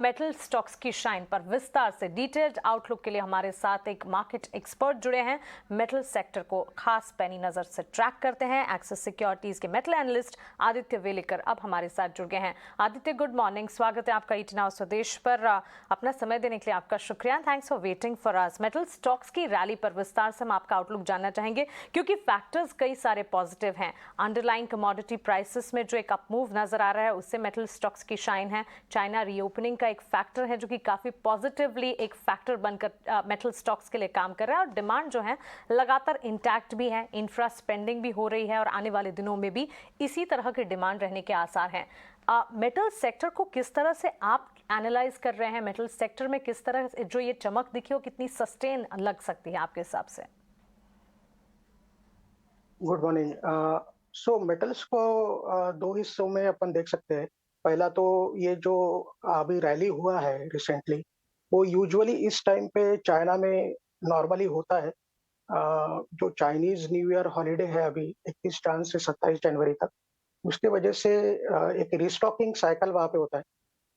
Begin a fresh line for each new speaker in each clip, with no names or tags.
Metal stocks की shine पर विस्तार से डिटेल्ड आउटलुक के लिए हमारे साथ एक मार्केट एक्सपर्ट जुड़े हैं। मेटल सेक्टर को खास पैनी नजर से ट्रैक करते हैं एक्सिस सिक्योरिटीज के मेटल एनालिस्ट आदित्य वेलेकर अब हमारे साथ जुड़ गए हैं। आदित्य, गुड मॉर्निंग, स्वागत है आपका ईटी नाउ स्वदेश पर। अपना समय देने के लिए आपका शुक्रिया। Thanks for waiting for us. Metal stocks की रैली पर विस्तार से हम आपका आउटलुक जानना चाहेंगे क्योंकि फैक्टर्स कई सारे पॉजिटिव हैं। अंडरलाइन कमोडिटी प्राइसेस में जो एक अप मूव नजर आ रहा है उससे मेटल स्टॉक्स की शाइन है। चाइना रीओपनिंग का एक फैक्टर है जो कि काफी पॉजिटिवली एक फैक्टर बनकर मेटल स्टॉक्स के लिए काम कर रहा है और डिमांड जो है लगातार इंटैक्ट भी है। इंफ्रा स्पेंडिंग भी हो रही है और आने वाले दिनों में भी इसी तरह की डिमांड रहने के आसार हैं। मेटल सेक्टर को किस तरह से आप एनालाइज कर रहे हैं? मेटल सेक्टर में किस तरह जो ये चमक दिखी हो कितनी सस्टेन लग सकती है आपके हिसाब से?
Good morning. सो मेटल्स को दो हिस्सों में अपन देख सकते हैं। पहला तो ये जो अभी रैली हुआ है रिसेंटली, वो यूजुअली इस टाइम पे चाइना में नॉर्मली होता है। जो चाइनीज न्यू ईयर हॉलीडे है अभी 21 जान से 27 जनवरी तक, उसके वजह से एक रिस्टॉकिंग साइकिल वहाँ पे होता है।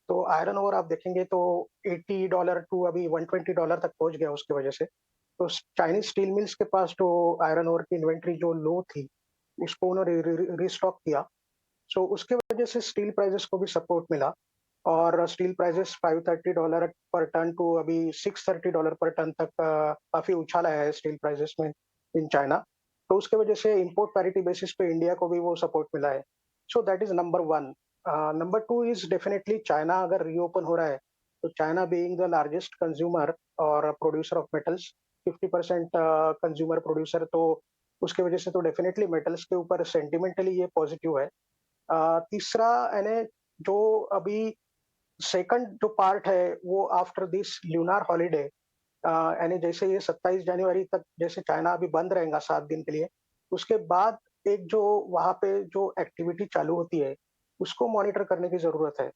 तो आयरन ओर आप देखेंगे तो $80 टू अभी $120 तक पहुंच गया उसकी वजह से। तो चाइनीज स्टील मिल्स के पास जो आयरन ओर की इन्वेंट्री जो लो थी, उसको उन्होंने रीस्टॉक किया। सो उसके वजह से स्टील प्राइसेस को भी सपोर्ट मिला और स्टील प्राइसेस $530 पर टन टू अभी $630 पर टन तक काफी उछाल आया है स्टील प्राइसेस में इन चाइना। तो उसके वजह से इंपोर्ट पैरिटी बेसिस पे इंडिया को भी वो सपोर्ट मिला है। So that is number one. Number two is definitely China अगर रीओपन हो रहा है, तो China being the largest consumer और producer of metals, 50% consumer producer, तो उसके वजह से तो डेफिनेटली मेटल्स के ऊपर सेंटिमेंटली ये पॉजिटिव है। तीसरा यानी जो अभी सेकंड जो पार्ट है वो आफ्टर दिस ल्यूनार हॉलीडे, यानी जैसे ये 27 जनवरी तक जैसे चाइना अभी बंद रहेगा 7 दिन के लिए, उसके बाद एक जो वहाँ पे जो एक्टिविटी चालू होती है, उसको मॉनिटर करने की ज़रूरत है।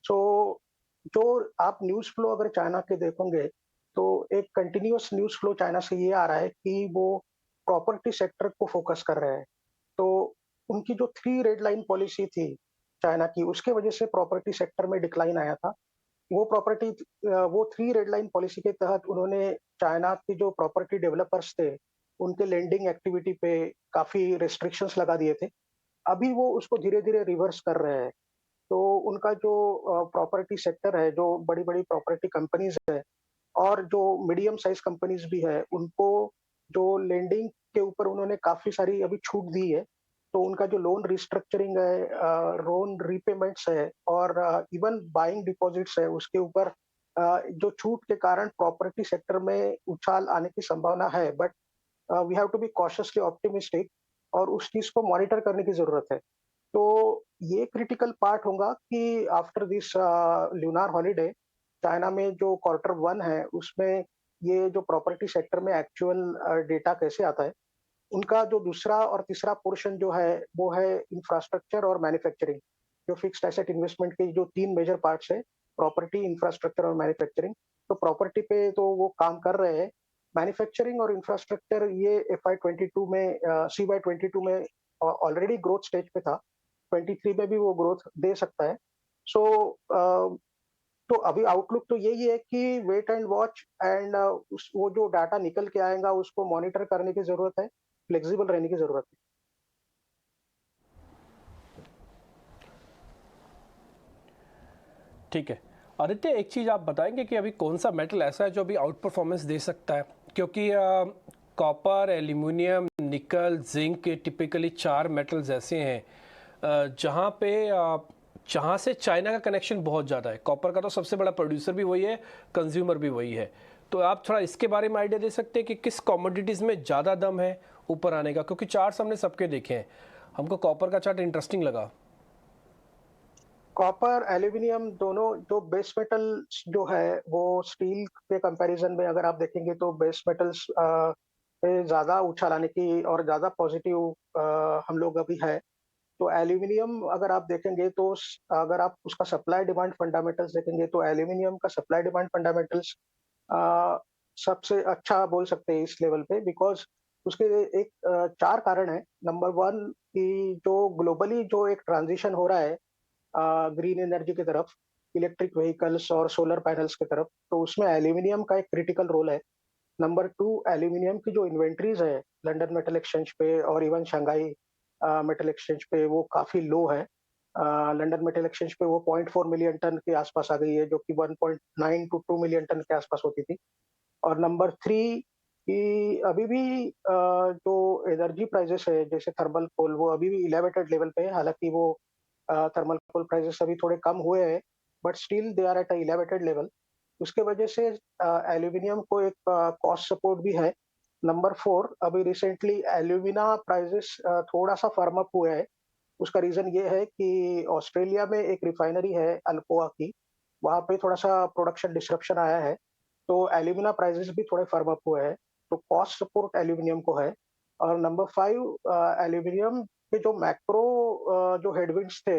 सो जो आप न्यूज़ फ्लो अगर चाइना के देखोगे, तो एक कंटिन्यूअस न्यूज़ फ्लो चाइना से ये आ रहा है कि वो प्रॉपर्टी सेक्टर को फोकस कर रहे हैं। तो उनकी जो 3 रेड लाइन पॉलिसी थी चाइना की, उसके वजह से प्रॉपर्टी सेक्टर में डिक्लाइन आया था। वो 3 रेड लाइन पॉलिसी के तहत उन्होंने चाइना की जो प्रॉपर्टी डेवलपर्स थे, उनके लेंडिंग एक्टिविटी पे काफ़ी रिस्ट्रिक्शंस लगा दिए थे। अभी वो उसको धीरे-धीरे रिवर्स कर रहे हैं। तो उनका जो प्रॉपर्टी सेक्टर है, जो बड़ी-बड़ी प्रॉपर्टी कंपनीज़ है और जो मीडियम साइज़ कंपनीज़ भी है, उनको जो लेंडिंग के ऊपर उन्होंने काफ़ी सारी अभी छूट दी है। तो उनका जो लोन रिस्ट्रक्चरिंग है, लोन रीपेमेंट्स है और इवन बाइंग डिपॉज़िट्स है, उसके ऊपर जो छूट के कारण प्रॉपर्टी सेक्टर में उछाल आने की संभावना है। But we have to be cautiously optimistic और उस चीज़ को मॉनिटर करने की ज़रूरत है। तो ये क्रिटिकल पार्ट होगा कि आफ्टर दिस ल्यूनार हॉलिडे, चाइना में जो क्वार्टर 1 है, उसमें ये जो प्रॉपर्टी सेक्टर में एक्चुअल डेटा कैसे आता है। उनका जो दूसरा और तीसरा पोर्शन जो है, वो है इंफ्रास्ट्रक्चर और मैन्युफैक्चरिंग। जो फिक्स्ड एसेट इन्वेस्टमेंट के जो 3 मेजर पार्ट्स हैं, प्रॉपर्टी, इंफ्रास्ट्रक्चर और मैन्युफैक्चरिंग। तो प्रॉपर्टी पे तो वो काम कर रहे हैं। मैन्युफैक्चरिंग और इंफ्रास्ट्रक्चर ये एफआई 22 में सीवाई 22 में ऑलरेडी ग्रोथ स्टेज पे था। 23 में भी वो ग्रोथ दे सकता है। सो तो अभी आउटलुक तो यही है कि वेट एंड वॉच एंड उस वो जो डाटा निकल के आएगा उसको मॉनिटर करने की ज़रूरत है, फ्लेक्सिबल रहने की ज़रूरत है।
ठीक है। आदित्य, एक चीज़ आप बताएंगे कि अभी कौन सा मेटल ऐसा है जो अभी आउट परफॉर्मेंस दे सकता है? क्योंकि कॉपर, एल्यूमिनियम, निकल, जिंक के टिपिकली 4 मेटल्स ऐसे हैं जहाँ पे जहाँ से चाइना का कनेक्शन बहुत ज़्यादा है। कॉपर का तो सबसे बड़ा प्रोड्यूसर भी वही है, कंज्यूमर भी वही है। तो आप थोड़ा इसके बारे में आइडिया दे सकते हैं कि किस कमोडिटीज़ में ज़्यादा दम है ऊपर आने का? क्योंकि चार्ट्स हमने सबके देखे हैं, हमको कॉपर का चार्ट इंटरेस्टिंग लगा।
कॉपर, एल्यूमीनियम दोनों जो बेस मेटल जो है, वो स्टील के कंपैरिजन में अगर आप देखेंगे तो बेस मेटल्स पे ज़्यादा उछाल आने की और ज़्यादा पॉजिटिव हम लोग अभी है। तो एल्यूमीनियम अगर आप देखेंगे तो अगर आप उसका सप्लाई डिमांड फंडामेंटल्स देखेंगे तो एल्यूमीनियम का सप्लाई डिमांड फंडामेंटल्स अ, सबसे अच्छा बोल सकते हैं इस लेवल पे, बिकॉज़ उसके एक 4 कारण हैं। नंबर 1 कि जो ग्लोबली जो एक ट्रांजिशन हो रहा है ग्रीन एनर्जी की तरफ, इलेक्ट्रिक व्हीकल्स और सोलर पैनल्स की तरफ, तो उसमें एल्यूमीनियम का एक क्रिटिकल रोल है। नंबर 2, एल्यूमीनियम की जो इन्वेंटरीज़ है लंदन मेटल एक्सचेंज पे और इवन शंघाई मेटल एक्सचेंज पे वो काफ़ी लो है। लंदन मेटल एक्सचेंज पे वो 0.4 मिलियन टन के आसपास आ गई है, जो कि 1.9 टू 2 मिलियन टन के आसपास होती थी। और नंबर 3 कि अभी भी जो एनर्जी प्राइसेस है जैसे थर्मल कोल वो अभी भी एलिवेटेड लेवल पे है। हालाँकि वो थर्मल कोल प्राइसेस अभी थोड़े कम हुए हैं, but still they are at a elevated level. उसके वजह से एल्यूमीनियम को एक कॉस्ट सपोर्ट भी है। नंबर 4, अभी रिसेंटली एल्यूमिना प्राइसेस थोड़ा-सा फर्म अप हुए हैं। उसका रीज़न ये है कि ऑस्ट्रेलिया में एक रिफाइनरी है अल्कोआ की, वहाँ पे थोड़ा-सा प्रोडक्शन डिसरप्शन आया है, तो एल्यूमिना प्राइसेस भी थोड़े फर्म अप हुए हैं, तो कॉस्ट सपोर्ट एल्यूमीनियम को है। और नंबर 5, एल्यूमीनियम के जो मैक्रो जो हेडविंड्स थे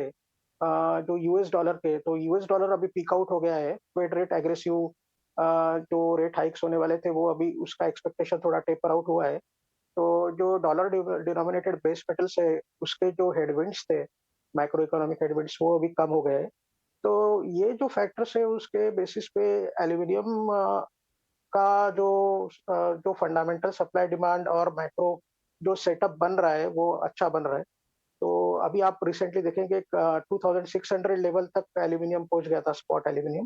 जो यूएस डॉलर के, तो यूएस डॉलर अभी पीक आउट हो गया है, फेड रेट एग्रेसिव जो रेट हाइक्स होने वाले थे, वो अभी उसका एक्सपेक्टेशन थोड़ा टेपर आउट हुआ है। तो जो डॉलर डिनोमिनेटेड बेस मेटल्स है, उसके जो हेडविंड्स थे, मैक्रो इकोनॉमिक हेडविंड्स वो अभी कम हो गए हैं। तो ये जो फैक्टर्स है उसके बेसिस पे एल्यूमीनियम का जो फंडामेंटल सप्लाई डिमांड और मैक्रो जो सेटअप बन रहा है, वो अच्छा बन रहा है। तो अभी आप रिसेंटली देखेंगे 2600 लेवल तक एल्यूमीनियम पहुँच गया था, स्पॉट एल्यूमीनियम।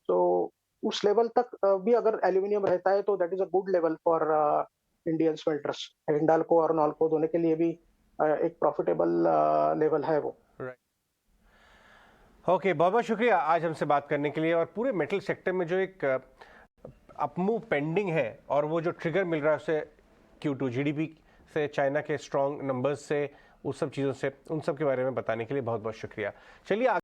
तो उस लेवल तक भी अगर एल्यूमीनियम रहता है तो that is a good level for Indian smelters. Hindalco और नॉल्को दोनों के लिए भी एक प्रॉफिटेबल लेवल है वो।
राइट। ओके, बहुत बहुत शुक्रिया आज हमसे बात करने के लिए। और पूरे मेटल सेक्टर में जो एक अपमूव पेंडिंग है और वो जो ट्रिगर मिल रहा है उससे Q2 जीडीपी से, चाइना के स्ट्रॉन्ग नंबर्स से, उस सब चीज़ों से, उन सब के बारे में बताने के लिए बहुत बहुत शुक्रिया। चलिए